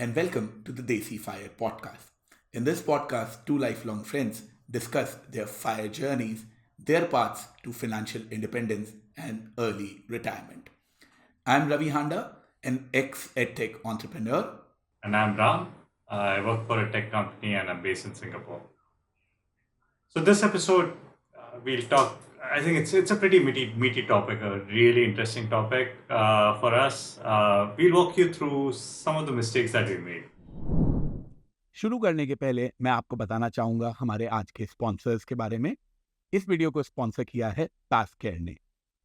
and welcome to the Desi F.I.R.E podcast. In this podcast, two lifelong friends discuss their FIRE journeys, their paths to financial independence and early retirement. I'm Ravi Handa, an ex edtech entrepreneur. And I'm Ram. I work for a tech company and I'm based in Singapore. So this episode, we'll talk. I think it's a pretty meaty topic, a really interesting topic for us. We'll walk you through some of the mistakes that we made. शुरू करने के पहले मैं आपको बताना चाहूंगा हमारे आज के स्पॉन्सर्स के बारे में। इस वीडियो को स्पॉन्सर किया है टास्ककेयर ने।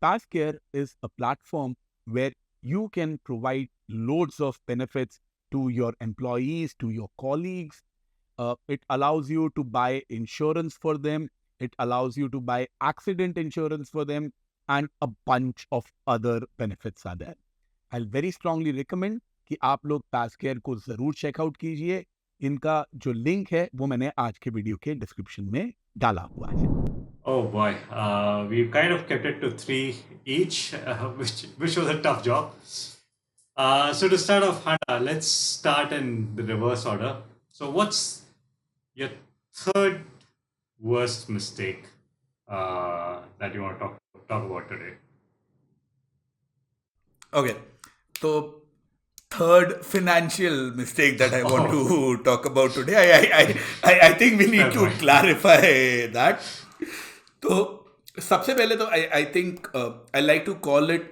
Taskcare is a platform where you can provide loads of benefits to your employees, to your colleagues. It allows you to buy insurance for them. It allows you to buy accident insurance for them, and a bunch of other benefits are there. I'll very strongly recommend कि आप लोग टास्ककेयर को जरूर checkout कीजिए। इनका जो link है वो मैंने आज के वीडियो के डिस्क्रिप्शन में डाला हुआ है। Oh boy, we kind of kept it to three each, which was a tough job. So to start off, Hannah, let's start in the reverse order. So what's your third worst mistake that you want to talk about today? Okay, so third financial mistake that I want to talk about today. I think we need to clarify that. तो सबसे पहले तो I think I like to call it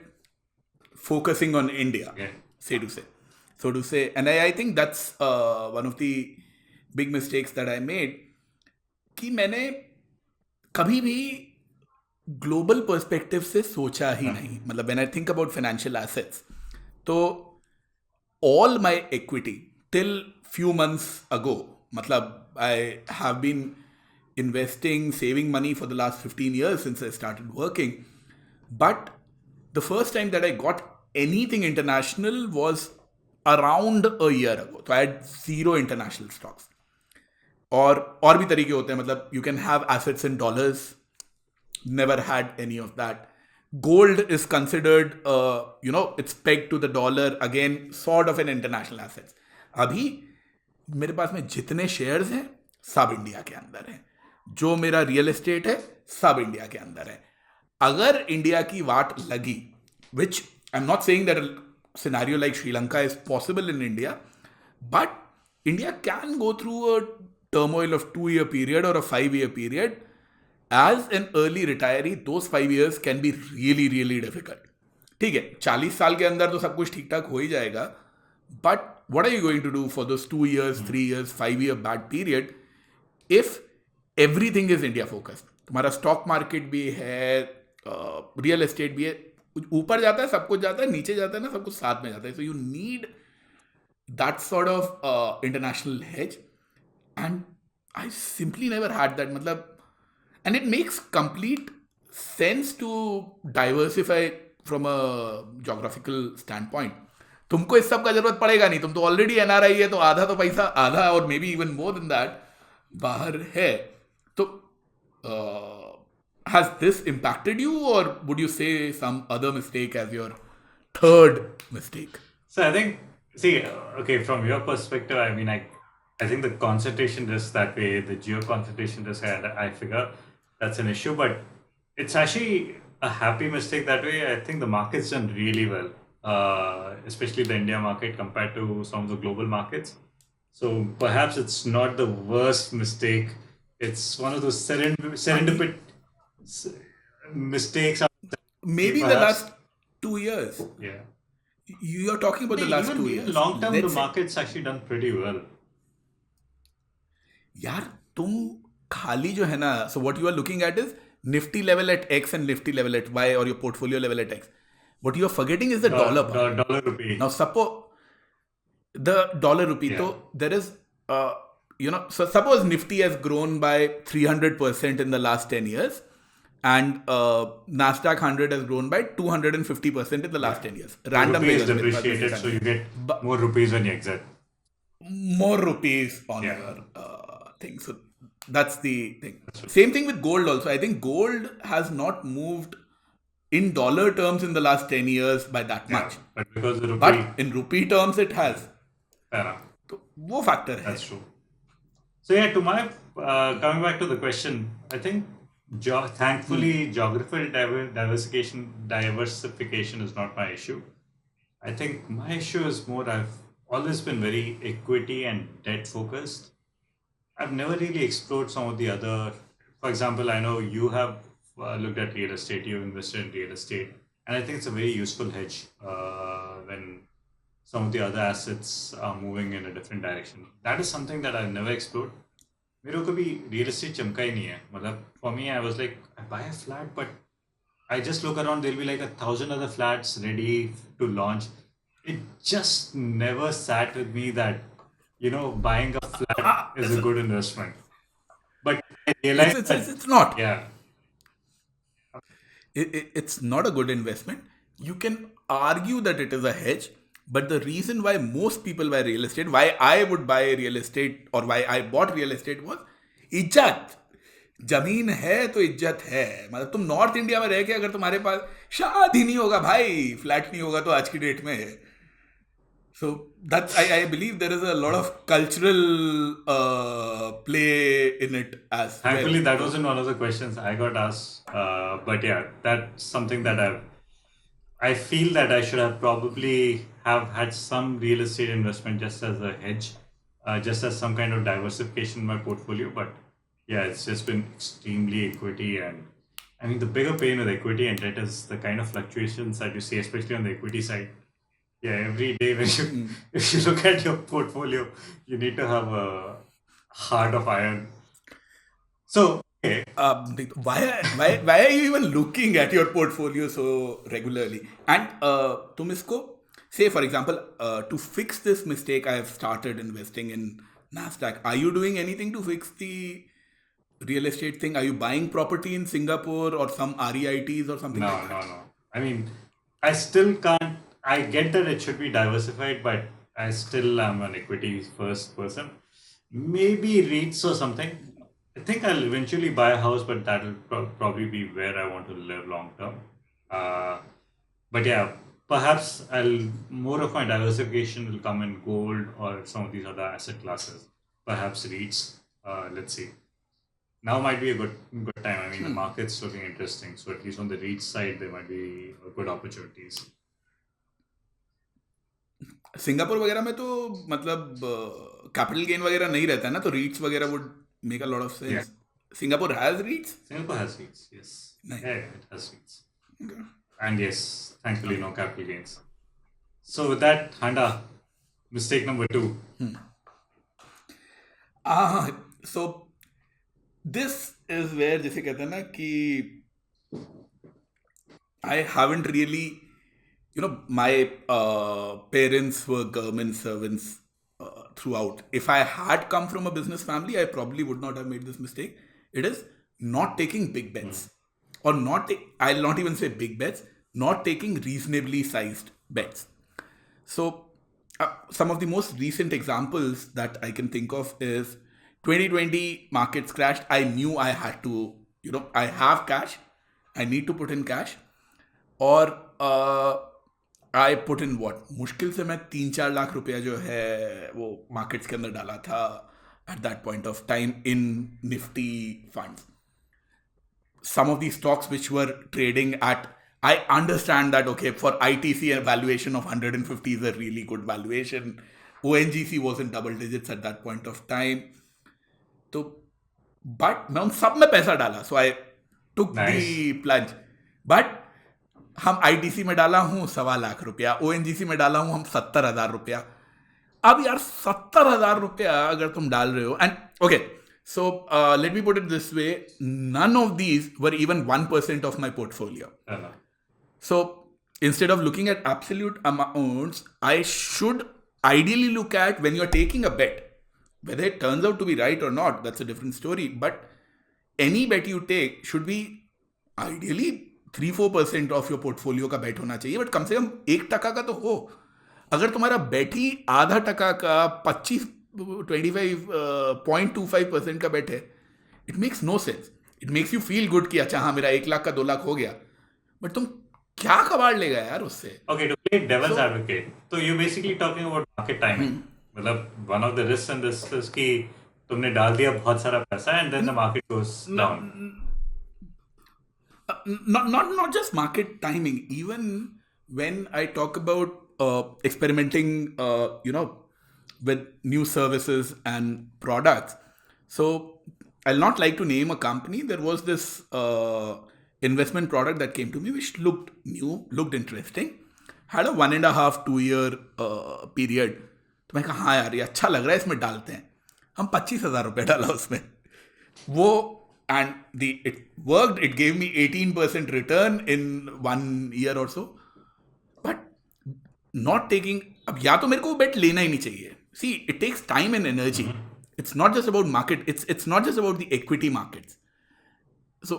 focusing on India. Okay. So to say, and I think that's one of the big mistakes that I made. कि मैंने कभी भी global perspective से सोचा ही नहीं। मतलब when I think about financial assets, तो all my equity till few months ago, matlab I have been investing, saving money for the last 15 years since I started working. But the first time that I got anything international was around a year ago. So I had zero international stocks. और भी तरीके होते हैं, मतलब you can have assets in dollars. Never had any of that. Gold is considered, it's pegged to the dollar, again, sort of an international assets. अभी मेरे पास में जितने शेयर्स हैं सब इंडिया के अंदर हैं। जो मेरा रियल एस्टेट है सब इंडिया के अंदर है। अगर इंडिया की वाट लगी, which I'm not saying that a scenario like Sri Lanka is possible in India, but India can go through a turmoil of 2-year period or a 5-year period. As an early retiree, those 5 years can be really, really difficult. ठीक है, 40 साल के अंदर तो सब कुछ ठीक ठाक हो ही जाएगा, but what are you going to do for those 2 years, 3 years, 5-year bad period if everything is India focused? तुम्हारा स्टॉक मार्केट भी है, रियल एस्टेट भी है, ऊपर जाता है सब कुछ जाता है, नीचे जाता है ना सब कुछ साथ में जाता है. So you need that sort of international hedge, and I simply never had that. मतलब, and it makes complete sense to diversify from a geographical standpoint. तुमको इस सब का जरूरत पड़ेगा नहीं, तुम तो ऑलरेडी एनआरआई है, तो आधा तो पैसा, आधा और may be even more than that बाहर है. तो has this impacted you, or would you say some other mistake as your third mistake? So I think, okay, from your perspective, I mean, I think the concentration risk that way, the geo concentration risk, I figure that's an issue, but it's actually a happy mistake that way. I think the market's done really well, especially the India market compared to some of the global markets. So perhaps it's not the worst mistake. It's one of those serendipity mistakes. Maybe the last 2 years. Yeah. You are talking about the last even 2 years. Long term, the Let's say- market's actually done pretty well. यार तुम खाली जो है ना, so what you are looking at is Nifty level at X and Nifty level at Y, or your portfolio level at X. What you are forgetting is the dollar part. Dollar rupee. Now suppose the dollar rupee, Yeah. so there is, so suppose Nifty has grown by 300% in the last 10 years, and Nasdaq 100 has grown by 250% in the last 10 years. Random Rupee is figures मेरे पास depreciated, में so you get But- more rupees when you exit. more rupees on Yeah. your thing. So that's the thing. Same thing with gold also. I think gold has not moved in dollar terms in the last 10 years by that Yeah, much. but because the rupee, But in rupee terms, it has. fair enough. वो factor है. That's true. So yeah, to my coming back to the question, I think thankfully geographical diversification is not my issue. I think my issue is more I've always been very equity and debt focused. I've never really explored some of the other. For example, I know you have looked at real estate, you've invested in real estate, and I think it's a very useful hedge when some of the other assets are moving in a different direction. That is something that I've never explored. मेरे को कभी real estate चमका ही नहीं है मतलब for me I was like I buy a flat but I just look around, there'll be like 1,000 other flats ready to launch. It just never sat with me that, buying a flat is a good investment. But I realized It's not. yeah, It's not a good investment. You can argue that it is a hedge, but the reason why most people buy real estate, why I would buy real estate or why I bought real estate was इज्जत. जमीन है तो इज्जत है. मतलब तुम north India में रह के अगर तुम्हारे पास शादी नहीं होगा भाई, फ्लैट नहीं होगा तो आज की डेट में है. So that I believe there is a lot of cultural play in it as thankfully well. that wasn't one of the questions I got asked. But yeah, that's something that I feel that I should have probably have had some real estate investment just as a hedge, just as some kind of diversification in my portfolio. But yeah, it's just been extremely equity, and I mean the bigger pain with equity and debt is the kind of fluctuations that you see, especially on the equity side. Yeah, every day when you if you look at your portfolio, you need to have a heart of iron. So okay, Why are you even looking at your portfolio so regularly? And तुम इसको say for example to fix this mistake I have started investing in Nasdaq. Are you doing anything to fix the real estate thing? Are you buying property in Singapore or some REITs or something like that? no. I mean, I still can't. I get that it should be diversified, but I still am an equity first person. Maybe REITs or something. I think I'll eventually buy a house, but that'll probably be where I want to live long term. But yeah, perhaps more of my diversification will come in gold or some of these other asset classes. Perhaps REITs. Let's see. Now might be a good time. I mean, the market's looking interesting, so at least on the REIT side, there might be good opportunities. Singapore वगैरह में तो मतलब capital gain वगैरह नहीं रहता है ना, तो रीट्स वगैरह would make a lot of sense. Singapore has रीट्स. Singapore has REITs, yes. Nice. Yeah, it has REITs. Okay. And yes, thankfully, no capital gains. So with that, Handa, mistake number 2. So this is where जैसे कहते हैं ना कि I haven't really, my parents were government servants throughout. If I had come from a business family, I probably would not have made this mistake. It is not taking big bets, or I'll not even say big bets, not taking reasonably sized bets. So some of the most recent examples that I can think of is 2020 markets crashed. I knew I had to, I have cash, I need to put in cash, और I put in what, मुश्किल से मैं 3-4 लाख रुपया जो है वो markets के अंदर डाला था at that point of time in Nifty funds. Some of these stocks which were trading at, I understand that, okay, for ITC a valuation of 150 is a really good valuation. ONGC was in double digits at that point of time. तो but मैं उन सब में पैसा डाला, सो आई टुक दी plunge. But हम ITC में डाला हूँ 1.25 लाख रुपया, ओएनजीसी में डाला हूँ हम 70,000 रुपया. अब यार 70,000 रुपया अगर तुम डाल रहे हो, and okay, so let me put it this way, none of these were even 1% of my portfolio. So instead of looking at absolute amounts, I should ideally look at, when you're taking a bet, whether it turns out to be right or not, that's a different story, but any bet you take should be ideally 3-4% of your portfolio का बेट होना चाहिए, but कम से कम 1% का तो हो. अगर तुम्हारा बेट ही %0.5 का 25.25% का बेट है, it makes no sense. It makes you feel good कि अच्छा हाँ मेरा 1 लाख का 2 लाख हो गया, बट तुम क्या कबाड़ लेगा यार उससे. Okay, to play devil's advocate, so you're basically talking about market timing. मतलब one of the risks in this is कि तुमने डाल दिया बहुत सारा पैसा and then the market goes down. Not just market timing. Even when I talk about experimenting, with new services and products. So I'll not like to name a company. There was this investment product that came to me, which looked new, looked interesting, had a 1.5 2 year period. तो मैं कहा हाँ यार ये अच्छा लग रहा है, इसमें डालते हैं. हम 25,000 रुपये डाला उसमें. वो and it worked. It gave me 18% return in 1 year or so. But not taking, अब या तो मेरे को बेट लेना ही नहीं चाहिए. See, it takes time and energy. It's not just about market. It's not just about the equity markets. So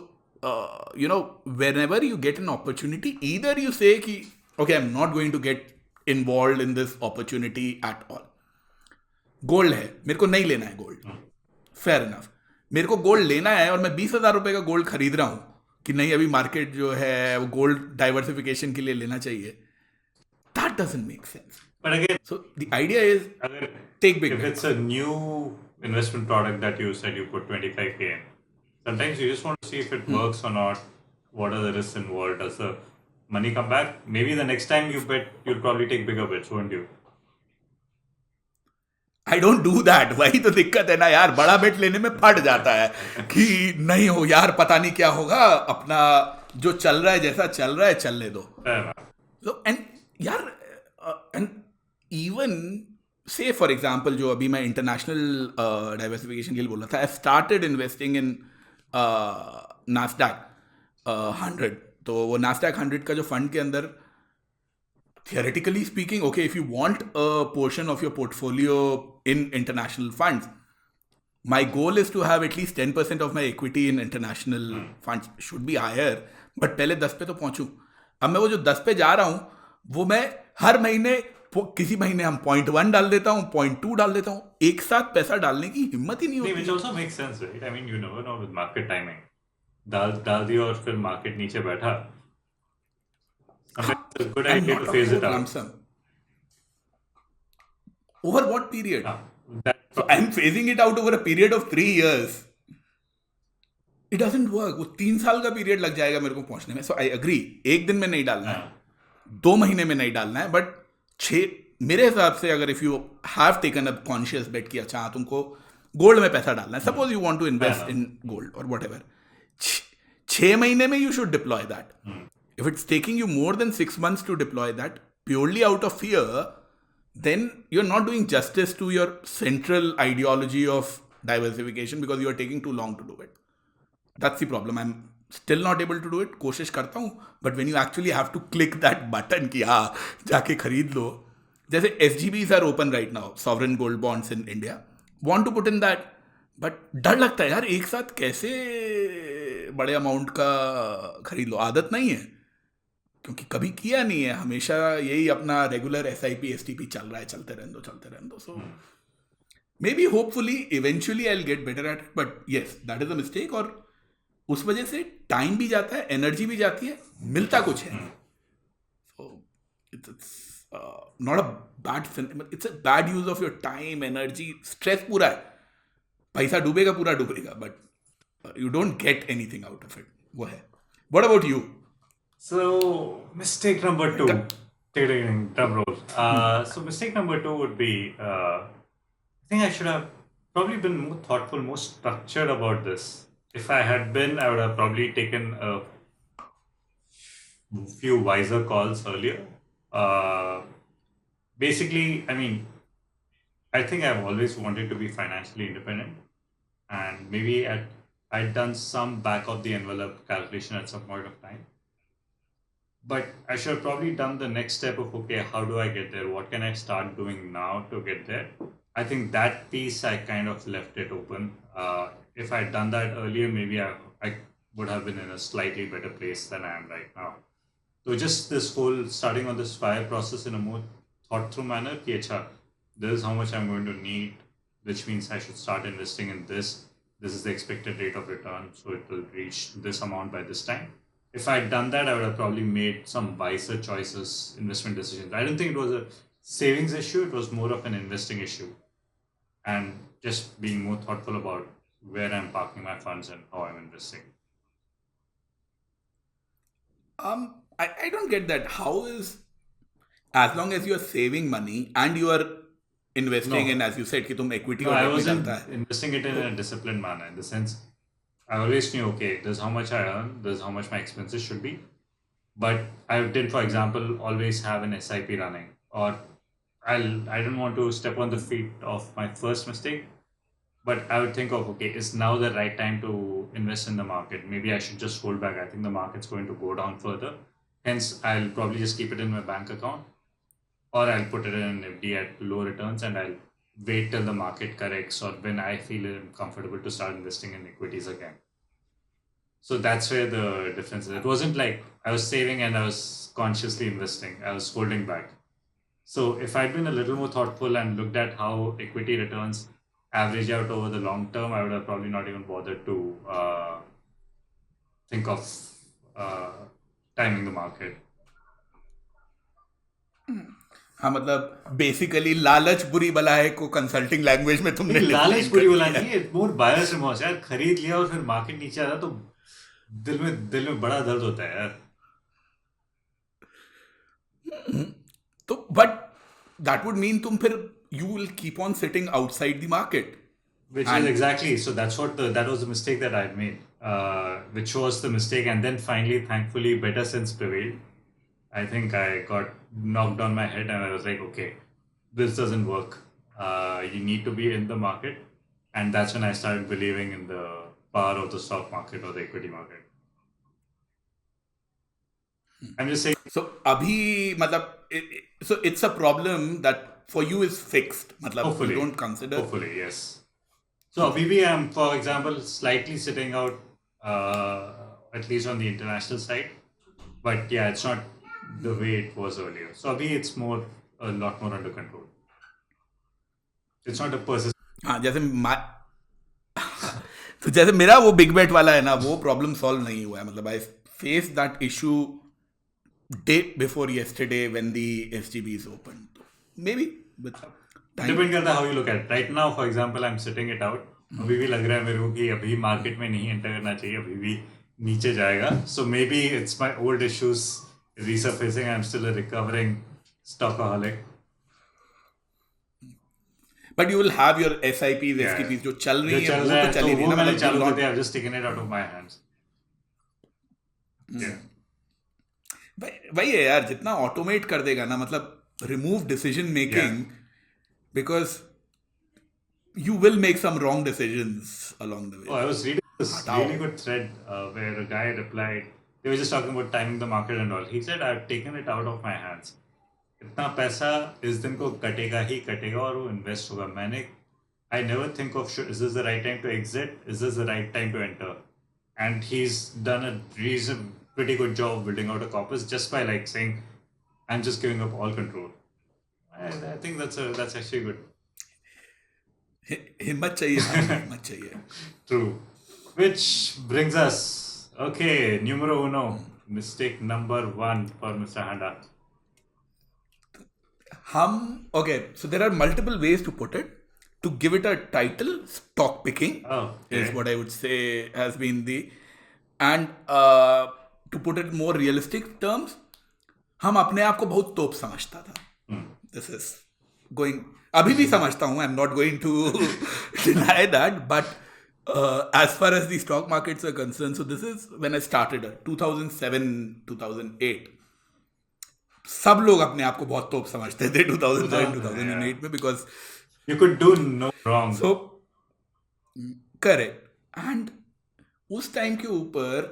whenever you get an opportunity, either you say कि okay, I'm not going to get involved in this opportunity at all. Gold है, मेरे को नहीं लेना है gold, fair enough. मेरे को gold लेना है और मैं 20,000 रुपए का गोल्ड खरीद रहा हूं कि नहीं अभी मार्केट जो है वो गोल्ड डाइवर्सिफिकेशन के लिए लेना चाहिए. That doesn't make sense. But again, so the idea is अगर take big if it's a new investment product that you said you put 25K in, sometimes you just want to see if it works or not. What are the risks involved? Does the money come back? Maybe the next time you bet, you'll probably take bigger bets, won't you? I don't do that. वही तो दिक्कत है ना यार, बड़ा बेट लेने में फट जाता है कि नहीं हो यार, पता नहीं क्या होगा, अपना जो चल रहा है जैसा चल रहा है चलने दो. Fair enough. So, and यार and even say for example जो अभी मैं इंटरनेशनल डाइवर्सिफिकेशन के लिए बोल रहा था, I started investing in Nasdaq 100. तो वो नास्डैक 100 का जो फंड के अंदर theoretically speaking, okay, if you want a portion of your portfolio in international funds, my goal is to have at least 10% of my equity in international funds. Should be higher, but पहले 10 पे तो पहुंचूं. अब मैं वो जो 10 पे जा रहा हूं, वो मैं हर महीने किसी महीने हम 0.1 डाल देता हूं, 0.2 डाल देता हूं. एक साथ पैसा डालने की हिम्मत ही नहीं नहीं, होती. which also makes sense, right? I mean, you never know with market timing. डाल दिया और फिर मार्केट नीचे बैठा. Sometimes it's a good I'm idea not to phase talking it about out. lump sum. Over what period? That So I'm phasing it out over a period of 3 years. It doesn't work. वो 3 साल का period लग जाएगा मेरे को पहुंचने में. सो I agree, एक दिन में नहीं डालना है, 2 महीने में नहीं डालना है, बट 6, मेरे हिसाब से अगर if you have taken a conscious bet कि अच्छा तुमको गोल्ड में पैसा डालना है, suppose you want to invest in gold और व्हाटएवर, 6 महीने में you should deploy that. If it's taking you more than 6 months to deploy that purely out of fear, then you're not doing justice to your central ideology of diversification because you are taking too long to do it. That's the problem. I'm still not able to do it. कोशिश करता हूँ, but when you actually have to click that button कि हाँ जाके खरीद लो, जैसे SGBs are open right now, sovereign gold bonds in India, want to put in that, but डर लगता है यार एक साथ कैसे बड़े अमाउंट का खरीद लो. आदत नहीं है क्योंकि कभी किया नहीं है, हमेशा यही अपना रेगुलर SIP STP चल रहा है, चलते रहने दो. So maybe hopefully eventually I will get better at it, but yes that is a mistake. और उस वजह से टाइम भी जाता है, एनर्जी भी जाती है, मिलता कुछ है. So it's not a bad, it's a bad use of your time, energy, stress पूरा है. पैसा डूबेगा, पूरा डूबेगा, but you don't get anything out of it. वो है. What about you? So, mistake number 2. Drum roll. So, mistake number 2 would be I think I should have probably been more thoughtful, more structured about this. If I had been, I would have probably taken a few wiser calls earlier. Basically, I mean, I think I've always wanted to be financially independent, and maybe I'd done some back of the envelope calculation at some point of time. But I should have probably done the next step of okay, how do I get there? What can I start doing now to get there? I think that piece I kind of left it open. If I'd done that earlier, maybe I would have been in a slightly better place than I am right now. So just this whole starting on this FIRE process in a more thought through manner, ki acha, this is how much I'm going to need, which means I should start investing in this. This is the expected rate of return, so it will reach this amount by this time. If I'd done that, I would have probably made some wiser choices, investment decisions. I don't think it was a savings issue. It was more of an investing issue, and just being more thoughtful about where I'm parking my funds and how I'm investing. I don't get that. How is, as long as you are saving money and you are investing in, No, as you said कि तुम equity no, और I debt में डालता wasn't है, investing it in तो a disciplined manner. In the sense, I always knew, okay, this is how much I earn, this is how much my expenses should be. But I did, for example, always have an SIP running, or I didn't want to step on the feet of my first mistake. But I would think of, okay, is now the right time to invest in the market? Maybe I should just hold back. I think the market's going to go down further. Hence, I'll probably just keep it in my bank account, or I'll put it in an FD at low returns, and I'll wait till the market corrects or when I feel comfortable to start investing in equities again. So that's where the difference is. It wasn't like I was saving and I was consciously investing. I was holding back. So if I'd been a little more thoughtful and looked at how equity returns average out over the long term, I would have probably not even bothered to think of uh, timing the market. हाँ मतलब basically लालच बुरी बला है को consulting language में तुमने नहीं, लालच डिफाइन बुरी कर वाला दिया नहीं है, मोर बायर्स रिमोर्स यार। खरीद लिया और फिर मार्केट नीचे आ रहा तो दिल में बड़ा दर्द होता है यार। तो बट दैट वुड मीन तुम फिर you will keep on sitting outside the market Which is and exactly, so that's what that was the mistake that I'd made, which was the mistake, and then finally, thankfully, better sense prevailed. I think I got knocked on my head, and I was like, okay, this doesn't work. You need to be in the market, and that's when I started believing in the power of the stock market or the equity market. I'm just saying, so अभी मतलब so it's a problem that for you is fixed मतलब you hopefully, don't consider hopefully, yes. So maybe I'm, for example, slightly sitting out, at least on the international side. But yeah, it's not the way it was earlier. So abhi it's more, a lot more under control. It's not a persistent. हाँ जैसे तो जैसे मेरा वो big बेट वाला है ना वो प्रॉब्लम सॉल्व नहीं हुआ है मतलब I face that issue day before yesterday when the SGB is open तो may be with time Depend करता है how you look at it. Right now, for example, I'm sitting it out. अभी भी लग रहा है मेरे को कि अभी मार्केट में नहीं एंटर करना चाहिए, अभी भी नीचे जाएगा. So maybe it's my old issues resurfacing. I'm still a recovering stockaholic. But you will have your SIPs Yeah. STPs जो चल जो रही है चल वो रहा तो है तो चली रही वो है ना मैंने मतलब चालू you'll कर not दिया. I've just taken it out of my hands. Yeah. वही है यार जितना ऑटोमेट कर देगा ना मतलब remove decision making because you will make some wrong decisions along the Oh, way. I was reading this हटाओ really good thread where a guy replied. They were just talking about timing the market and all. He said, "I've taken it out of my hands. इतना पैसा इस दिन को कटेगा ही कटेगा और वो इन्वेस्ट होगा." मैंने I never think of, is this the right time to exit? Is this the right time to enter? And he's done a pretty good job of building out a corpus just by like saying, "I'm just giving up all control." I think that's actually good. हिम्मत चाहिए भाई हिम्मत चाहिए True. Which brings us, okay, numero uno, mistake number one for Mr. Handa. हम okay so there are multiple ways to put it to give it a title stock picking Oh, is okay. what I would say has been the and to put it more realistic terms हम अपने आप को बहुत तोप समझता था this is going अभी भी समझता हूँ I'm not going to deny that but as far as the stock markets are concerned so this is when I started 2007 2008 सब लोग अपने आप को बहुत तोप समझते थे 2007 2008 में because You could do no wrong. So correct and उस टाइम के ऊपर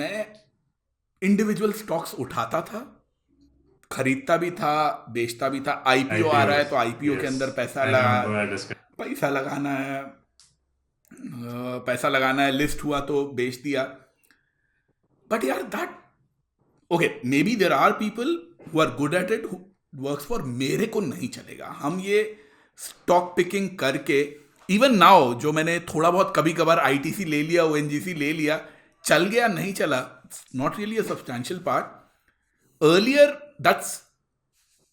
मैं इंडिविजुअल स्टॉक्स उठाता था खरीदता भी था बेचता भी था आईपीओ आ रहा है तो आईपीओ के Yes. अंदर I remember I discussed. पैसा लगाना है पैसा लगाना है लिस्ट हुआ तो बेच दिया बट यार that okay maybe there are people who are good at it works for मेरे को नहीं चलेगा हम ये स्टॉक पिकिंग करके इवन नाउ जो मैंने थोड़ा बहुत कभी कभार आईटीसी ले लिया ओएनजीसी ले लिया चल गया नहीं चला not really a substantial part earlier that's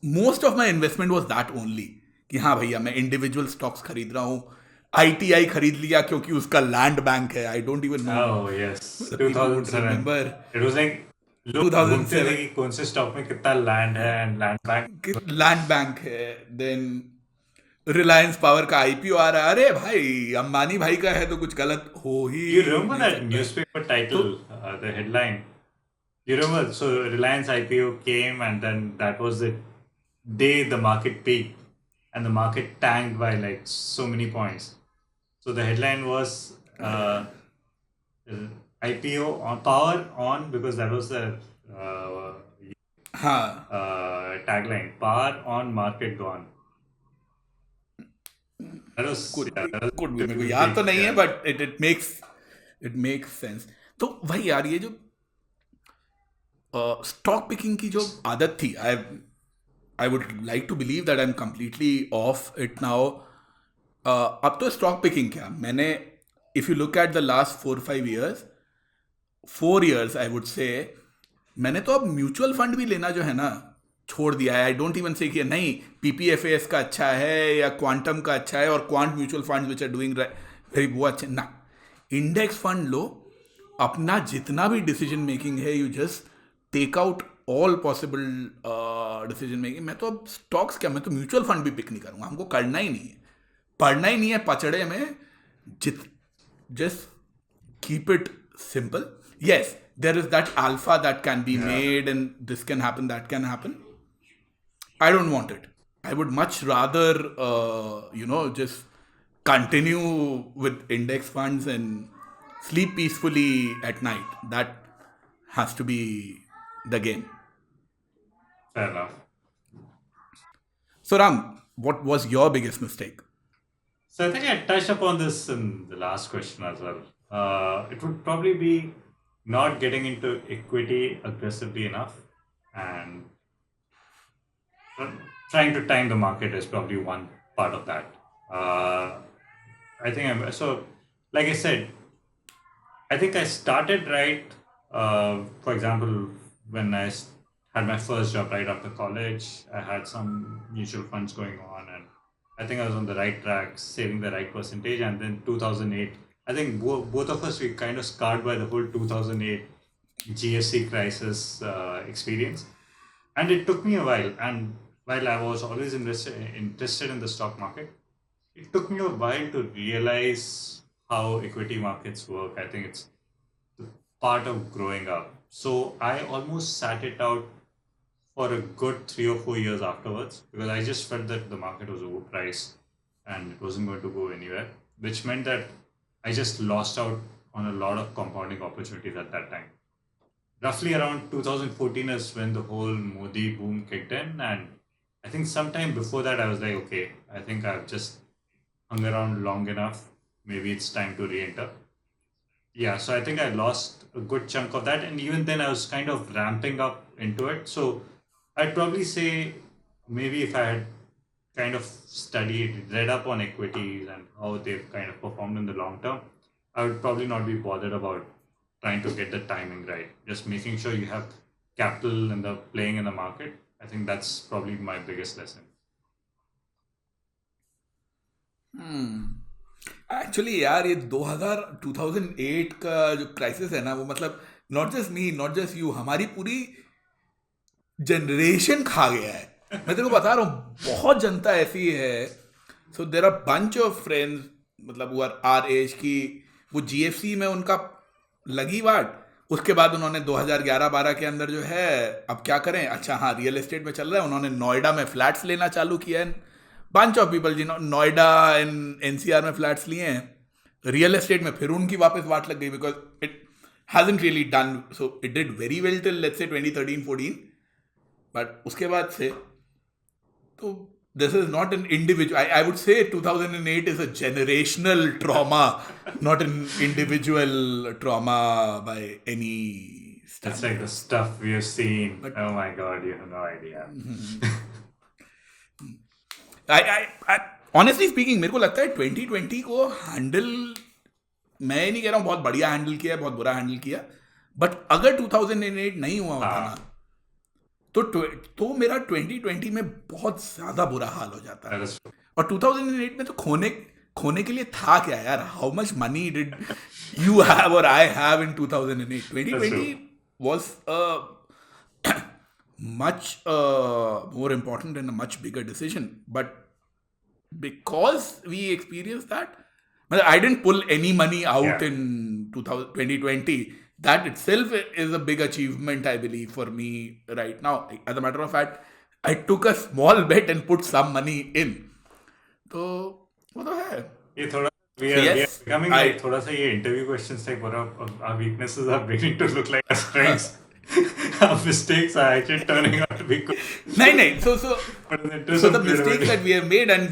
most of my investment was that only कि हाँ भैया मैं इंडिविजुअल स्टॉक्स खरीद रहा हूँ. आईटीआई खरीद लिया क्योंकि उसका लैंड बैंक है. I don't even know Oh yes, the people would 2007. Remember. It was like लोग ढूंढते थे 2007 कि कौन से स्टॉक में कितना लैंड है and land bank. Land bank है. देन रिलायंस पावर का आईपीओ आ रहा है. अरे भाई अंबानी भाई का है तो कुछ गलत हो ही You remember नहीं that सकता है. newspaper तो title, the headline? You remember? So Reliance IPO came, and then that was the day the market peaked, and the market tanked by like so many points. So the headline was IPO on power on, because that was the uh, हाँ, tagline. Power on, market gone. That was, could yeah, भी that was could भी मेरे को beautiful याद तो peak. नहीं है Yeah. But it makes sense. तो भाई यार ये जो स्टॉक पिकिंग की जो आदत थी, I would like to believe that I am completely off it now. अब तो स्टॉक पिकिंग क्या, मैंने if you look at the last 4-5 years, 4 years I would say, मैंने तो अब म्यूचुअल फंड भी लेना जो है ना छोड़ दिया है. आई डोंट इवन से कि नहीं पीपीएफएस का अच्छा है या क्वांटम का अच्छा है और quant mutual fund which are doing very वो अच्छे ना. इंडेक्स फंड लो, अपना जितना भी डिसीजन मेकिंग है you just take out all possible decision making. मैं तो अब स्टॉक्स क्या, मैं तो म्यूचुअल फंड भी पिक नहीं करूंगा. हमको करना ही नहीं है, पढ़ना ही नहीं है पचड़े में. जित just keep it simple. Yes, there is that alpha that can be Yeah. made, and this can happen, that can happen. I don't want it. I would much rather, just continue with index funds and sleep peacefully at night. That has to be the game. Fair enough. So, Ram, what was your biggest mistake? So I think I touched upon this in the last question as well. It would probably be not getting into equity aggressively enough, and uh, trying to time the market is probably one part of that. I think I'm so, like I said, I think I started right. For example, when had my first job right after college, I had some mutual funds going on, and I think I was on the right track, saving the right percentage. And then 2008, I think both of us, we kind of scarred by the whole 2008 GFC crisis experience. And it took me a while. And while I was always interested in the stock market, it took me a while to realize how equity markets work. I think it's part of growing up. So I almost sat it out for a good 3 or 4 years afterwards, because I just felt that the market was overpriced and it wasn't going to go anywhere, which meant that I just lost out on a lot of compounding opportunities at that time. Roughly around 2014 is when the whole Modi boom kicked in, and I think sometime before that I was like, okay, I think I've just hung around long enough. Maybe it's time to re-enter. Yeah, so I think I lost a good chunk of that, and even then I was kind of ramping up into it. So I'd probably say maybe if I had kind of read up on equities and how they've kind of performed in the long term, I would probably not be bothered about trying to get the timing right. Just making sure you have capital and the playing in the market. I think that's probably my biggest lesson. Actually यार ये 2008 का जो crisis है ना, वो मतलब not just me, not just you, हमारी पूरी जनरेशन खा गया है. मैं तेरे को बता रहा हूँ, बहुत जनता ऐसी है. So there are bunch of friends, मतलब वो आर एज की, वो जीएफसी में उनका लगी वाट. उसके बाद उन्होंने 2011-12 के अंदर जो है, अब क्या करें, अच्छा हाँ रियल एस्टेट में चल रहा है, उन्होंने नोएडा में फ्लैट्स लेना चालू किया है. बंच ऑफ पीपल जिन्होंने नोएडा एंड एनसीआर में फ्लैट्स लिए हैं, रियल एस्टेट में फिर उनकी वापस वाट लग गई, because it hasn't really done so. It did very well till let's say 2013-14, but उसके बाद से तो this is not an individual. I would say 2008 is a generational trauma, not an individual trauma by any It's like standard. the stuff we have seen. But- Oh my god, you have no idea. I honestly speaking, मेरे को लगता है 2020 को handle, मैं ये नहीं कह रहा हूँ बहुत बढ़िया हैंडल किया, बहुत बुरा हैंडल किया, बट अगर 2008 नहीं हुआ होता ना, तो मेरा 2020 में बहुत ज्यादा बुरा हाल हो जाता That है. is true. और 2008 में तो खोने के लिए था क्या यार? How much money did you have और I have in 2008? That's 2020 true. was much more important and a much bigger decision. But because we experienced that, well, I didn't pull any money out Yeah. in 2020. That itself is a big achievement, I believe, for me right now. As a matter of fact, I took a small bet and put some money in. तो वो तो है. ये थोड़ा we So are yes, becoming I like थोड़ा सा ये interview questions like what our weaknesses are beginning to look like our strengths. Our mistakes are actually turning out to be good. नहीं. So But in the interest so of the mistakes credibility. that we have made and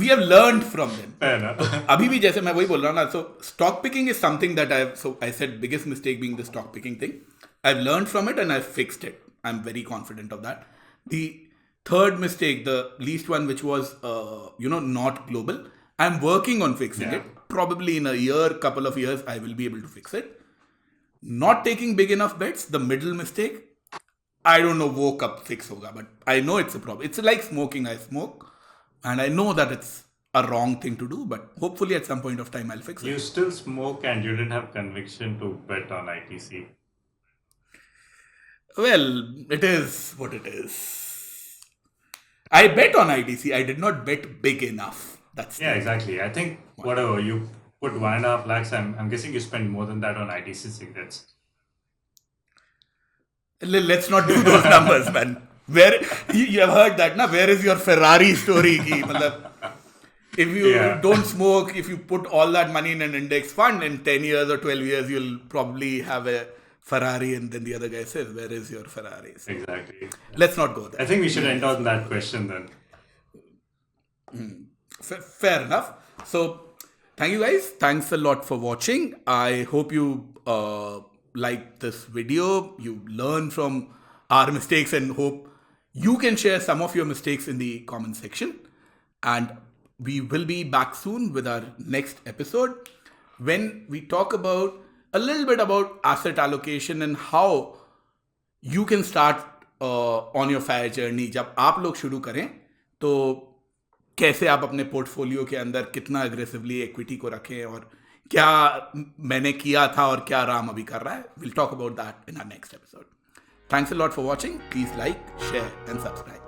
we have learned from them. Fair enough. अभी भी जैसे मैं वही बोल रहा हूँ ना, so stock picking is something that I said biggest mistake being the stock picking thing. I've learned from it and I've fixed it. I'm very confident of that. The third mistake, the least one, which was not global, I'm working on fixing Yeah. it. Probably in a year, couple of years, I will be able to fix it. Not taking big enough bets, the middle mistake, I don't know वो कब fix होगा, but I know it's a problem. It's like smoking. I smoke and I know that it's a wrong thing to do, but hopefully at some point of time I'll fix You it. still smoke and you didn't have conviction to bet on ITC. Well, it is what it is. I bet on ITC. I did not bet big enough. That's Yeah, exactly. I think whatever you put 1.5 lakhs, I'm guessing you spend more than that on ITC cigarettes. Let's not do those numbers, man. Where you have heard that, na? Where is your Ferrari story? Ki, matlab, if you Yeah. don't smoke, if you put all that money in an index fund, in 10 years or 12 years, you'll probably have a Ferrari, and then the other guy says, where is your Ferrari? So Exactly. let's not go there. I think we should end on that question then. Fair enough. So, thank you guys. Thanks a lot for watching. I hope you liked this video. You learn from our mistakes and hope you can share some of your mistakes in the comment section. And we will be back soon with our next episode when we talk about a little bit about asset allocation and how you can start on your FIRE journey. जब आप लोग शुरू करें तो कैसे आप अपने portfolio के अंदर कितना एग्रेसिवली इक्विटी को रखें और क्या मैंने किया था और क्या राम अभी कर रहा है. We'll talk about that in our next episode. Thanks a lot for watching. Please like, share and subscribe.